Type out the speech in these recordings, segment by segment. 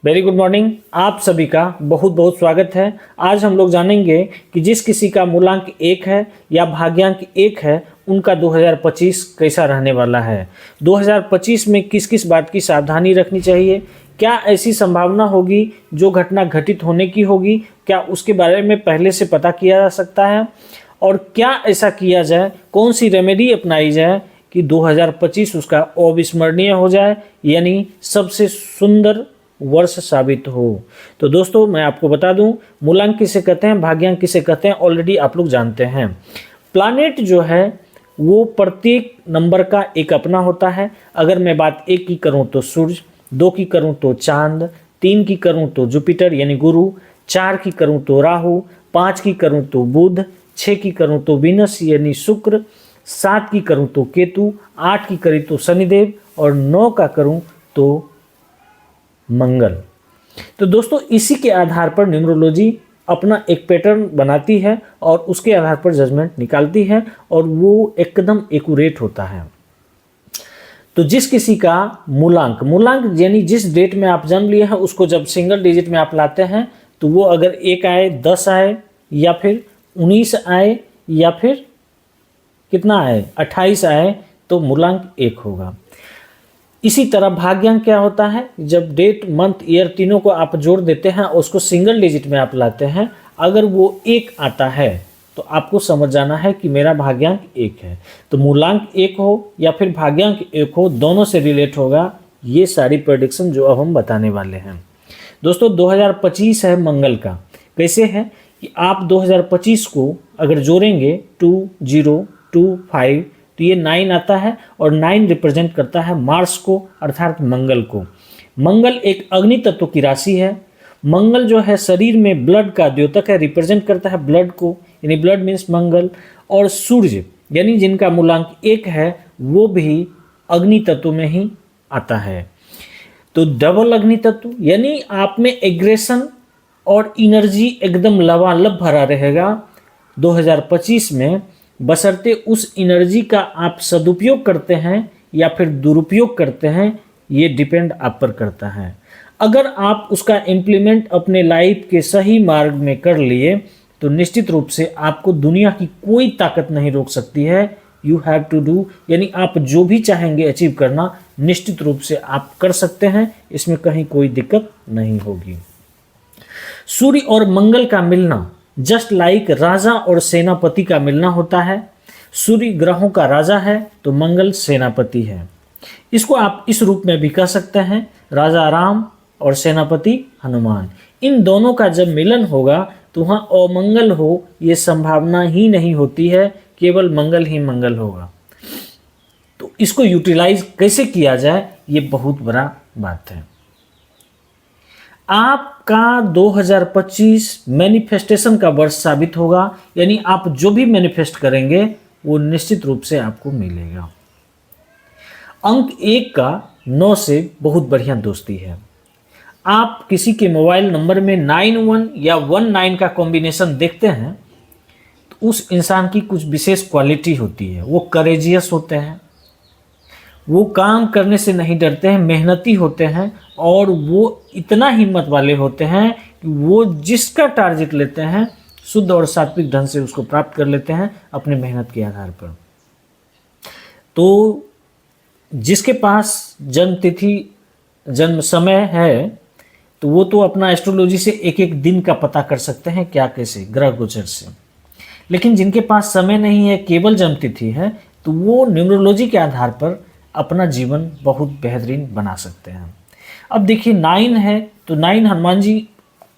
Very good morning. आप सभी का बहुत बहुत स्वागत है। आज हम लोग जानेंगे कि जिस किसी का मूलांक 1 है या भाग्यांक 1 है उनका 2025 कैसा रहने वाला है। 2025 में किस किस बात की सावधानी रखनी चाहिए, क्या ऐसी संभावना होगी जो घटना घटित होने की होगी, क्या उसके बारे में पहले से पता किया जा सकता है और क्या ऐसा किया जाए, कौन सी रेमेडी अपनाई जाए कि 2025 उसका अविस्मरणीय हो जाए, यानी सबसे सुंदर वर्ष साबित हो। तो दोस्तों मैं आपको बता दूं, मूलांक किसे कहते हैं, भाग्यांक किसे कहते हैं, ऑलरेडी आप लोग जानते हैं। प्लैनेट जो है वो प्रत्येक नंबर का एक अपना होता है। अगर मैं बात 1 की करूं तो सूर्य, 2 की करूं तो चांद, 3 की करूं तो जुपिटर यानी गुरु, 4 की करूं तो राहु, 5 की करूं तो बुध, 6 की करूं तो विनस यानी शुक्र, 7 की करूं तो केतु, 8 की करी तो शनिदेव और 9 का करूं तो मंगल। तो दोस्तों इसी के आधार पर न्यूमरोलॉजी अपना एक पैटर्न बनाती है और उसके आधार पर जजमेंट निकालती है और वो एकदम एक्यूरेट होता है। तो जिस किसी का मूलांक यानी जिस डेट में आप जन्म लिए हैं उसको जब सिंगल डिजिट में आप लाते हैं तो वो अगर 1 आए, 10 आए या फिर 19 आए या फिर कितना आए 28 आए तो मूलांक 1 होगा। इसी तरह भाग्यांक क्या होता है, जब डेट मंथ ईयर तीनों को आप जोड़ देते हैं और उसको सिंगल डिजिट में आप लाते हैं, अगर वो 1 आता है तो आपको समझ जाना है कि मेरा भाग्यांक 1 है। तो मूलांक 1 हो या फिर भाग्यांक 1 हो, दोनों से रिलेट होगा ये सारी प्रेडिक्शन जो अब हम बताने वाले हैं। दोस्तों 2025 है मंगल का। कैसे है कि आप 2025 को अगर जोड़ेंगे 2025 तो ये 9 आता है और 9 रिप्रेजेंट करता है मार्स को अर्थात मंगल को। मंगल एक अग्नि तत्व की राशि है। मंगल जो है शरीर में ब्लड का द्योतक है, रिप्रेजेंट करता है ब्लड को, यानी ब्लड मीन्स मंगल। और सूर्य यानी जिनका मूलांक 1 है वो भी अग्नि तत्व में ही आता है। तो डबल अग्नि तत्व यानी आप में एग्रेशन और एनर्जी एकदम लबालब भरा रहेगा 2025 में, बशर्ते उस एनर्जी का आप सदुपयोग करते हैं या फिर दुरुपयोग करते हैं, ये डिपेंड आप पर करता है। अगर आप उसका इम्प्लीमेंट अपने लाइफ के सही मार्ग में कर लिए तो निश्चित रूप से आपको दुनिया की कोई ताकत नहीं रोक सकती है। यू हैव टू डू यानी आप जो भी चाहेंगे अचीव करना निश्चित रूप से आप कर सकते हैं, इसमें कहीं कोई दिक्कत नहीं होगी। सूर्य और मंगल का मिलना जस्ट लाइक राजा और सेनापति का मिलना होता है। सूर्य ग्रहों का राजा है तो मंगल सेनापति है। इसको आप इस रूप में भी कह सकते हैं, राजा राम और सेनापति हनुमान। इन दोनों का जब मिलन होगा तो वहाँ अमंगल हो ये संभावना ही नहीं होती है, केवल मंगल ही मंगल होगा। तो इसको यूटिलाइज कैसे किया जाए ये बहुत बड़ा बात है। आपका 2025 मैनिफेस्टेशन का वर्ष साबित होगा, यानी आप जो भी मैनिफेस्ट करेंगे वो निश्चित रूप से आपको मिलेगा। अंक 1 का 9 से बहुत बढ़िया दोस्ती है। आप किसी के मोबाइल नंबर में 91 या 19 का कॉम्बिनेशन देखते हैं तो उस इंसान की कुछ विशेष क्वालिटी होती है। वो करेजियस होते हैं, वो काम करने से नहीं डरते हैं, मेहनती होते हैं और वो इतना हिम्मत वाले होते हैं कि वो जिसका टारगेट लेते हैं शुद्ध और सात्विक ढंग से उसको प्राप्त कर लेते हैं अपने मेहनत के आधार पर। तो जिसके पास जन्म तिथि जन्म समय है तो वो तो अपना एस्ट्रोलॉजी से एक एक दिन का पता कर सकते हैं क्या कैसे ग्रह गोचर से। लेकिन जिनके पास समय नहीं है, केवल जन्म तिथि है, तो वो न्यूमरोलॉजी के आधार पर अपना जीवन बहुत बेहतरीन बना सकते हैं। अब देखिए 9 है तो 9 हनुमान जी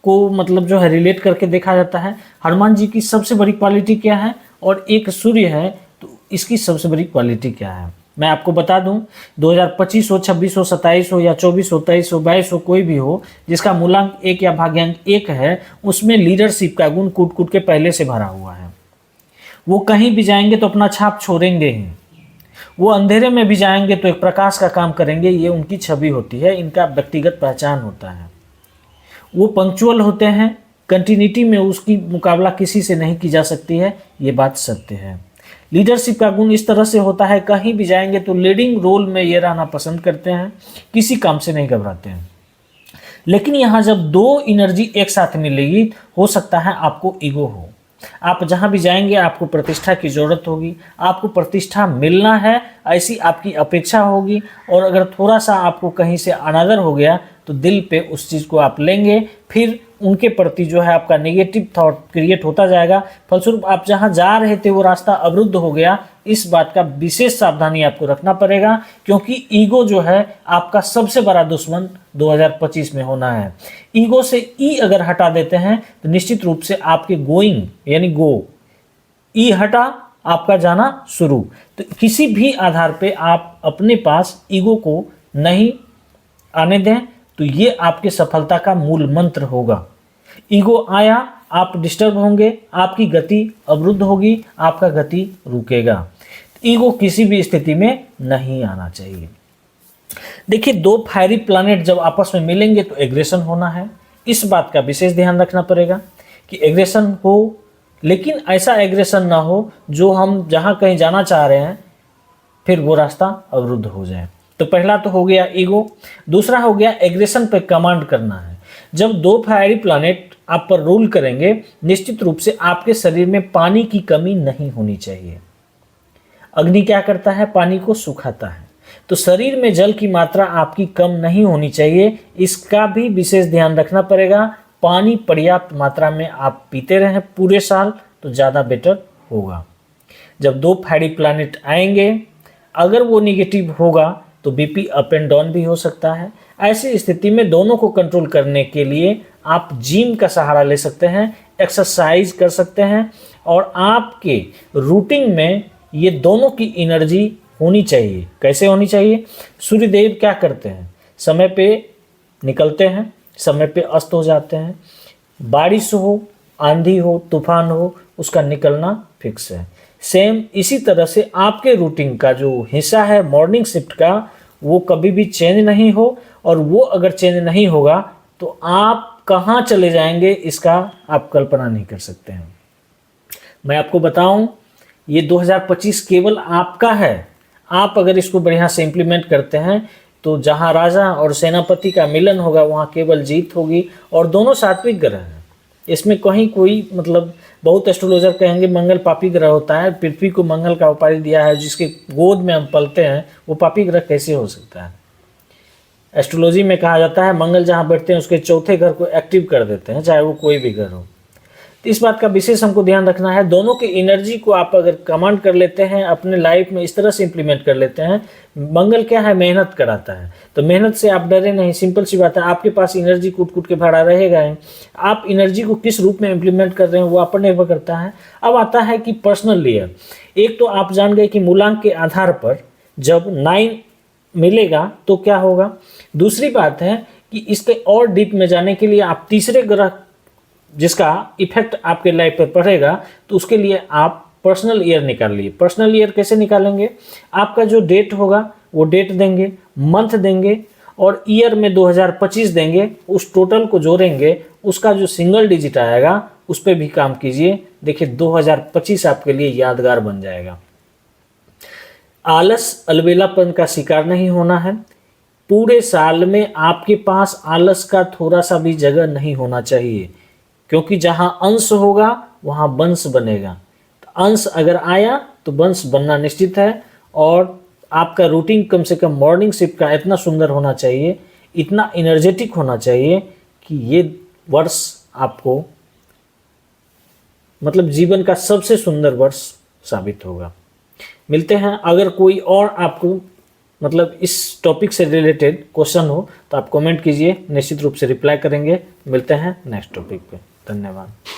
को मतलब जो है रिलेट करके देखा जाता है। हनुमान जी की सबसे बड़ी क्वालिटी क्या है और एक सूर्य है तो इसकी सबसे बड़ी क्वालिटी क्या है मैं आपको बता दूं। 2025 हो, 26 हो, 27 हो या 24 हो, 23 हो, 22 हो, कोई भी हो जिसका मूलांक 1 या भाग्यांक 1 है उसमें लीडरशिप का गुण कूट कूट के पहले से भरा हुआ है। वो कहीं भी जाएंगे तो अपना छाप छोड़ेंगे ही। वो अंधेरे में भी जाएंगे तो एक प्रकाश का काम करेंगे, ये उनकी छवि होती है, इनका व्यक्तिगत पहचान होता है। वो पंक्चुअल होते हैं, कंटिन्यूटी में उसकी मुकाबला किसी से नहीं की जा सकती है, ये बात सत्य है। लीडरशिप का गुण इस तरह से होता है, कहीं भी जाएंगे तो लीडिंग रोल में ये रहना पसंद करते हैं, किसी काम से नहीं घबराते हैं। लेकिन यहाँ जब दो एनर्जी एक साथ मिलेगी, हो सकता है आपको ईगो हो। आप जहाँ भी जाएंगे आपको प्रतिष्ठा की ज़रूरत होगी, आपको प्रतिष्ठा मिलना है ऐसी आपकी अपेक्षा होगी, और अगर थोड़ा सा आपको कहीं से अनादर हो गया तो दिल पे उस चीज़ को आप लेंगे, फिर उनके प्रति जो है आपका नेगेटिव थॉट क्रिएट होता जाएगा। फलस्वरूप आप जहाँ जा रहे थे वो रास्ता अवरुद्ध हो गया। इस बात का विशेष सावधानी आपको रखना पड़ेगा, क्योंकि ईगो जो है आपका सबसे बड़ा दुश्मन 2025 में होना है। ईगो से ई अगर हटा देते हैं तो निश्चित रूप से आपके गोइंग यानी गो, ई हटा आपका जाना शुरू। तो किसी भी आधार पे आप अपने पास ईगो को नहीं आने दें, तो ये आपके सफलता का मूल मंत्र होगा। ईगो आया, आप डिस्टर्ब होंगे, आपकी गति अवरुद्ध होगी, आपका गति रुकेगा। ईगो किसी भी स्थिति में नहीं आना चाहिए। देखिए, दो फायरी प्लैनेट जब आपस में मिलेंगे तो एग्रेशन होना है। इस बात का विशेष ध्यान रखना पड़ेगा कि एग्रेशन हो, लेकिन ऐसा एग्रेशन ना हो जो हम जहाँ कहीं जाना चाह रहे हैं फिर वो रास्ता अवरुद्ध हो जाए। तो पहला तो हो गया ईगो। दूसरा हो गया एग्रेशन पे कमांड करना है। जब दो फायरी प्लैनेट आप पर रूल करेंगे, निश्चित रूप से आपके शरीर में पानी की कमी नहीं होनी चाहिए। अग्नि क्या करता है? पानी को सुखाता है। तो शरीर में जल की मात्रा आपकी कम नहीं होनी चाहिए, इसका भी विशेष ध्यान रखना पड़ेगा। पानी पर्याप्त मात्रा में आप पीते रहें पूरे साल तो ज़्यादा बेटर होगा। जब दो फायरी प्लैनेट आएंगे, अगर वो निगेटिव होगा तो बीपी अप एंड डाउन भी हो सकता है। ऐसी स्थिति में दोनों को कंट्रोल करने के लिए आप जिम का सहारा ले सकते हैं, एक्सरसाइज कर सकते हैं, और आपके रूटीन में ये दोनों की एनर्जी होनी चाहिए। कैसे होनी चाहिए? सूर्यदेव क्या करते हैं? समय पे निकलते हैं, समय पे अस्त हो जाते हैं। बारिश हो, आंधी हो, तूफान हो, उसका निकलना फिक्स है। सेम इसी तरह से आपके रूटीन का जो हिस्सा है मॉर्निंग शिफ्ट का, वो कभी भी चेंज नहीं हो, और वो अगर चेंज नहीं होगा तो आप कहाँ चले जाएंगे इसका आप कल्पना नहीं कर सकते हैं। मैं आपको बताऊं, ये 2025 केवल आपका है। आप अगर इसको बढ़िया से इम्प्लीमेंट करते हैं तो जहाँ राजा और सेनापति का मिलन होगा वहाँ केवल जीत होगी, और दोनों सात्विक ग्रह हैं। इसमें कहीं कोई मतलब बहुत एस्ट्रोलॉजर कहेंगे मंगल पापी ग्रह होता है। पृथ्वी को मंगल का उपाधि दिया है, जिसके गोद में हम पलते हैं, वो पापी ग्रह कैसे हो सकता है? एस्ट्रोलॉजी में कहा जाता है मंगल जहाँ बैठते हैं उसके चौथे घर को एक्टिव कर देते हैं, चाहे वो कोई भी घर हो। तो इस बात का विशेष हमको ध्यान रखना है। दोनों की एनर्जी को आप अगर कमांड कर लेते हैं, अपने लाइफ में इस तरह से इंप्लीमेंट कर लेते हैं। मंगल क्या है? मेहनत कराता है। तो मेहनत से आप डरे नहीं, सिंपल सी बात है, आपके पास एनर्जी कूट कूट के भरा रहेगा ही। आप एनर्जी को किस रूप में इंप्लीमेंट कर रहे हैं वो आप पर निर्भर करता है। अब आता है कि पर्सनल लेयर। एक तो आप जान गए कि मूलांक के आधार पर जब 9 मिलेगा तो क्या होगा। दूसरी बात है कि इसके और डीप में जाने के लिए आप तीसरे ग्रह जिसका इफेक्ट आपके लाइफ पर पड़ेगा, तो उसके लिए आप पर्सनल ईयर निकाल लिए। पर्सनल ईयर कैसे निकालेंगे? आपका जो डेट होगा वो डेट देंगे, मंथ देंगे, और ईयर में 2025 देंगे। उस टोटल को जोड़ेंगे, उसका जो सिंगल डिजिट आएगा उस पर भी काम कीजिए। देखिए 2025 आपके लिए यादगार बन जाएगा। आलस अलबेलापन का शिकार नहीं होना है। पूरे साल में आपके पास आलस का थोड़ा सा भी जगह नहीं होना चाहिए, क्योंकि जहाँ अंश होगा वहाँ वंश बनेगा। तो अंश अगर आया तो वंश बनना निश्चित है। और आपका रूटीन कम से कम मॉर्निंग शिफ्ट का इतना सुंदर होना चाहिए, इतना एनर्जेटिक होना चाहिए कि ये वर्ष आपको मतलब जीवन का सबसे सुंदर वर्ष साबित होगा। मिलते हैं। अगर कोई और आपको मतलब इस टॉपिक से रिलेटेड क्वेश्चन हो तो आप कमेंट कीजिए, निश्चित रूप से रिप्लाई करेंगे। मिलते हैं नेक्स्ट टॉपिक पे। धन्यवाद।